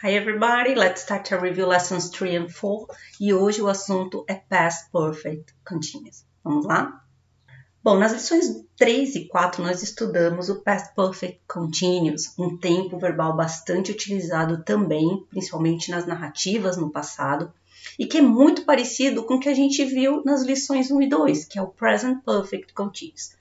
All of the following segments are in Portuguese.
Hi everybody, let's start our review lessons 3 and 4 e hoje o assunto é Past Perfect Continuous. Vamos lá? Bom, nas lições 3 e 4 nós estudamos o Past Perfect Continuous, um tempo verbal bastante utilizado também, principalmente nas narrativas no passado, e que é muito parecido com o que a gente viu nas lições 1 e 2, que é o Present Perfect Continuous.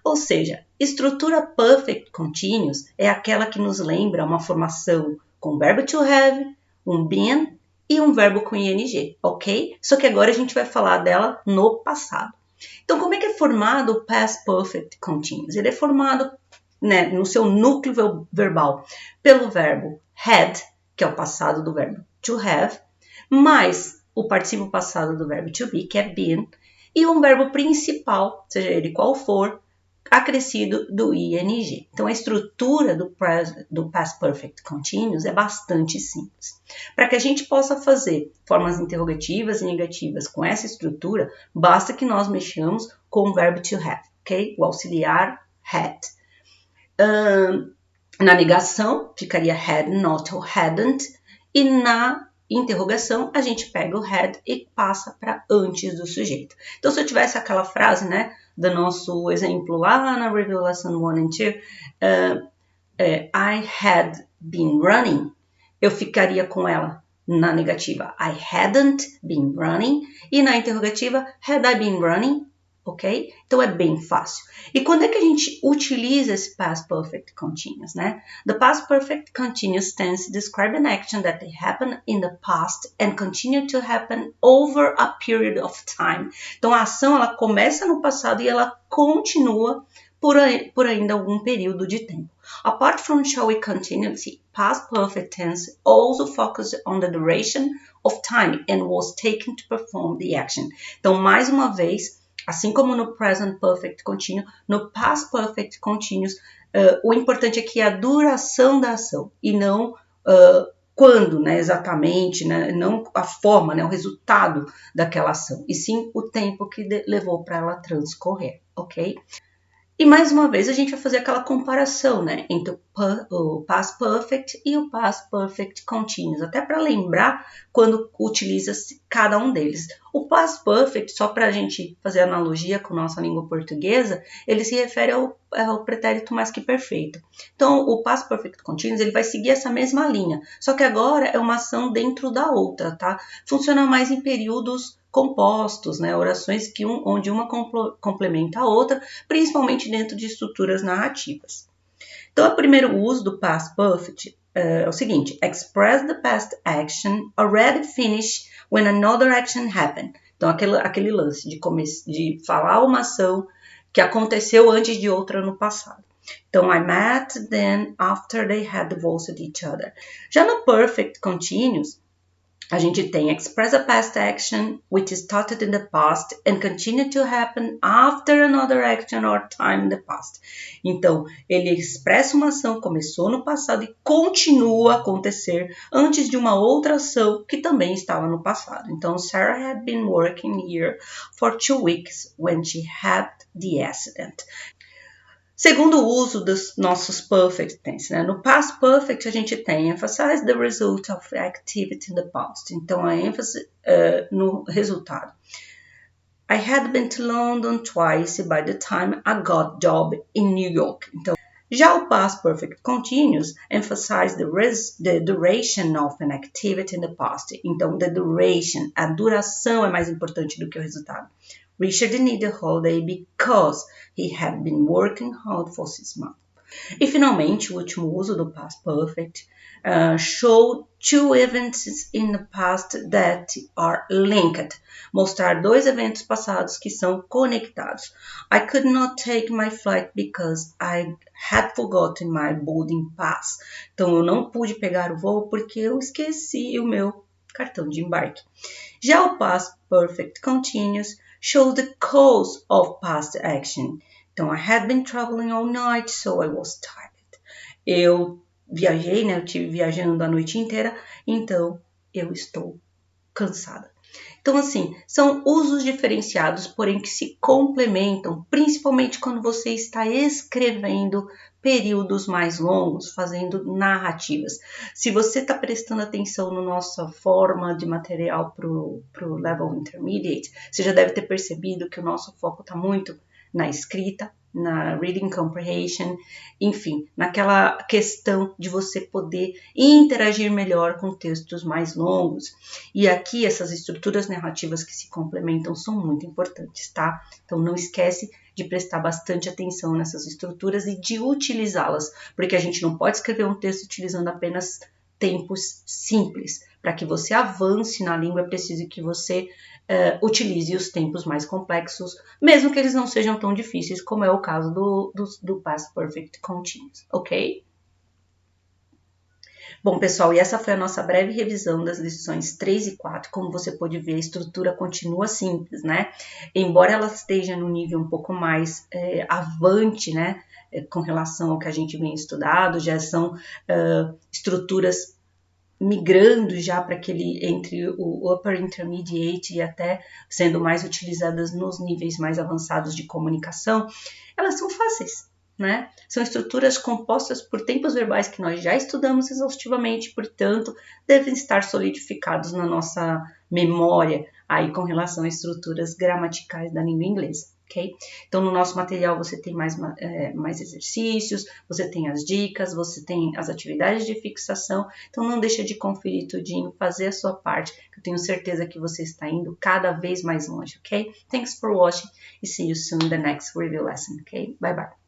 Ou seja, estrutura Perfect Continuous é aquela que nos lembra uma formação com verbo to have, um been e um verbo com ing, ok? Só que agora a gente vai falar dela no passado. Então, como é que é formado o Past Perfect Continuous? Ele é formado, no seu núcleo verbal pelo verbo had, que é o passado do verbo to have, mais o participo passado do verbo to be, que é been, e um verbo principal, seja ele qual for, acrescido do ing. Então, a estrutura do Past Perfect Continuous é bastante simples. Para que a gente possa fazer formas interrogativas e negativas com essa estrutura, basta que nós mexamos com o verbo to have, ok? O auxiliar had. Na negação, ficaria had not ou hadn't, e na interrogação, a gente pega o had e passa para antes do sujeito. Então, se eu tivesse aquela frase, do nosso exemplo lá na Review Lesson 1 and 2, I had been running, eu ficaria com ela na negativa, I hadn't been running, e na interrogativa, had I been running? Ok? Então, é bem fácil. E quando é que a gente utiliza esse Past Perfect Continuous, The Past Perfect Continuous tense describe an action that happened in the past and continue to happen over a period of time. Então, a ação, ela começa no passado e ela continua por ainda algum período de tempo. Apart from shall we continuously, past perfect tense also focuses on the duration of time and was taken to perform the action. Então, mais uma vez, assim como no Present Perfect Continuous, no Past Perfect Continuous, o importante é que a duração da ação e não quando, exatamente, não a forma, o resultado daquela ação, e sim o tempo que levou para ela transcorrer, ok? E mais uma vez a gente vai fazer aquela comparação, entre o Past Perfect e o Past Perfect Continuous, até para lembrar quando utiliza-se cada um deles. O Past Perfect, só para a gente fazer analogia com a nossa língua portuguesa, ele se refere ao pretérito mais que perfeito. Então, o Past Perfect Continuous, ele vai seguir essa mesma linha, só que agora é uma ação dentro da outra, tá? Funciona mais em períodos compostos, orações onde uma complementa a outra, principalmente dentro de estruturas narrativas. Então, o primeiro uso do Past Perfect é o seguinte: express the past action already finished when another action happened. Então, aquele lance de falar uma ação que aconteceu antes de outra no passado. Então, I met them after they had divorced each other. Já no Perfect Continuous, a gente tem express a past action which started in the past and continue to happen after another action or time in the past. Então, ele expressa uma ação, começou no passado e continua a acontecer antes de uma outra ação que também estava no passado. Então, Sarah had been working here for 2 weeks when she had the accident. Segundo o uso dos nossos perfect tense, No past perfect a gente tem emphasize the result of activity in the past. Então, a ênfase no resultado. I had been to London twice by the time I got job in New York. Então, já o past perfect continuous emphasize the duration of an activity in the past. Então, the duration, a duração é mais importante do que o resultado. Richard needed a holiday because he had been working hard for 6 months. E, finalmente, o último uso do past perfect, show 2 events in the past that are linked. Mostrar 2 eventos passados que são conectados. I could not take my flight because I had forgotten my boarding pass. Então, eu não pude pegar o voo porque eu esqueci o meu cartão de embarque. Já o past perfect continuous shows the cause of past action. Então, I had been traveling all night, so I was tired. Eu viajei, eu estive viajando a noite inteira, então eu estou cansada. Então, assim, são usos diferenciados, porém que se complementam, principalmente quando você está escrevendo períodos mais longos, fazendo narrativas. Se você está prestando atenção na nossa forma de material para o Level Intermediate, você já deve ter percebido que o nosso foco está muito na escrita, na reading comprehension, enfim, naquela questão de você poder interagir melhor com textos mais longos. E aqui essas estruturas narrativas que se complementam são muito importantes, tá? Então não esquece de prestar bastante atenção nessas estruturas e de utilizá-las, porque a gente não pode escrever um texto utilizando apenas tempos simples. Para que você avance na língua, é preciso que você utilize os tempos mais complexos, mesmo que eles não sejam tão difíceis, como é o caso do Past Perfect Continuous, ok? Bom, pessoal, e essa foi a nossa breve revisão das lições 3 e 4. Como você pode ver, a estrutura continua simples, né? Embora ela esteja no nível um pouco mais avante, né? Com relação ao que a gente vem estudado, já são estruturas migrando já para aquele entre o Upper Intermediate e até sendo mais utilizadas nos níveis mais avançados de comunicação, elas são fáceis, né? São estruturas compostas por tempos verbais que nós já estudamos exaustivamente, portanto, devem estar solidificados na nossa memória aí com relação a estruturas gramaticais da língua inglesa. Okay? Então, no nosso material você tem mais exercícios, você tem as dicas, você tem as atividades de fixação. Então, não deixa de conferir tudinho, fazer a sua parte, que eu tenho certeza que você está indo cada vez mais longe, ok? Thanks for watching e see you soon in the next review lesson, ok? Bye bye.